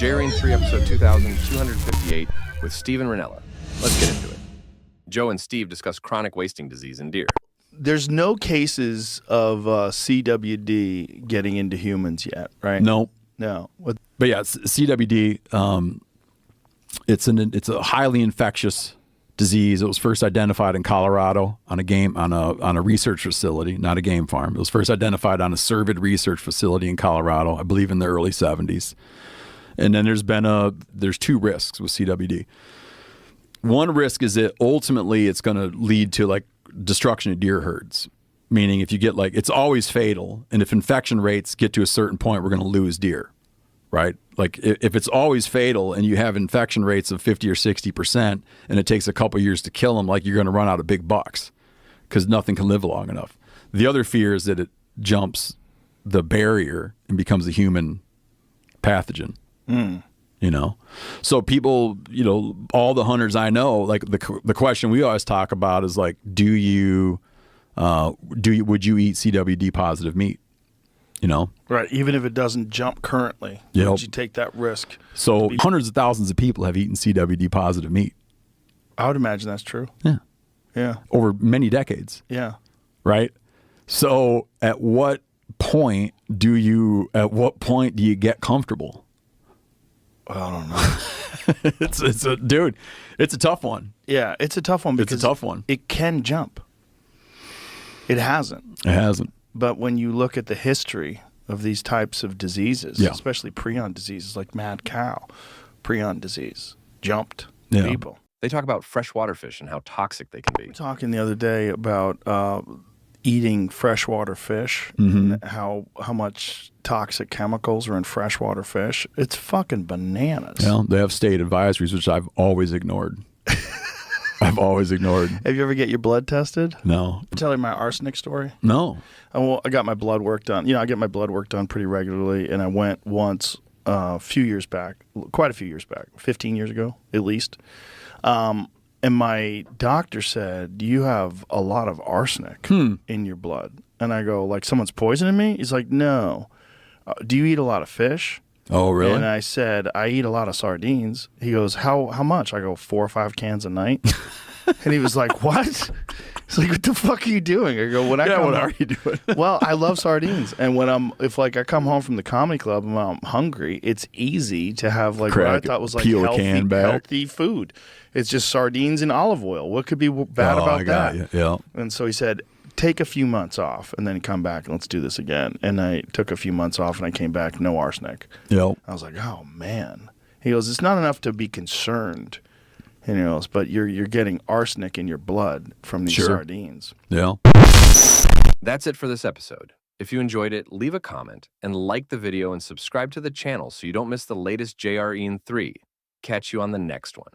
JRE 3 episode 2258 with Steven Rinella. Let's get into it. Joe and Steve discuss chronic wasting disease in deer. There's no cases of CWD getting into humans yet, right? No. But yeah, CWD, it's a highly infectious disease. It was first identified in Colorado on a research facility, not a game farm. It was first identified on a cervid research facility in Colorado, I believe in the early 70s. And then there's two risks with CWD. One risk is that ultimately it's going to lead to like destruction of deer herds. Meaning if you get it's always fatal. And if infection rates get to a certain point, we're going to lose deer, right? Like if it's always fatal and you have infection rates of 50 or 60% and it takes a couple years to kill them, you're going to run out of big bucks because nothing can live long enough. The other fear is that it jumps the barrier and becomes a human pathogen. So people, all the hunters I know, the question we always talk about is would you eat CWD positive meat? right, even if it doesn't jump currently, would you take that risk? So hundreds of thousands of people have eaten CWD positive meat. I would imagine that's true. Yeah. Over many decades. Yeah. Right. So at what point do you get comfortable? I don't know. It's a tough one. Yeah, it's a tough one because it can jump. It hasn't. But when you look at the history of these types of diseases, especially prion diseases like mad cow, prion disease jumped people. They talk about freshwater fish and how toxic they can be. We were talking the other day about eating freshwater fish, and how much toxic chemicals are in freshwater fish. It's fucking bananas. Yeah, they have state advisories, which I've always ignored. Have you ever get your blood tested? No. Tell you my arsenic story? No. I got my blood work done. I get my blood work done pretty regularly, and I went once quite a few years back, 15 years ago at least. And my doctor said, you have a lot of arsenic in your blood. And I go, someone's poisoning me? He's like, no. Do you eat a lot of fish? Oh, really? And I said, I eat a lot of sardines. He goes, how much? I go, 4 or 5 cans a night. And he was like, what? He's like, what the fuck are you doing? I go, what are you doing? Well, I love sardines. And if I come home from the comedy club and I'm hungry, it's easy to have what I thought was healthy food. It's just sardines and olive oil. What could be bad about that? Yeah. And so he said, take a few months off and then come back and let's do this again. And I took a few months off and I came back, no arsenic. Yep. I was like, oh man. He goes, it's not enough to be concerned, but you're getting arsenic in your blood from these sardines. Yeah. That's it for this episode. If you enjoyed it, leave a comment and like the video and subscribe to the channel so you don't miss the latest JRE 3. Catch you on the next one.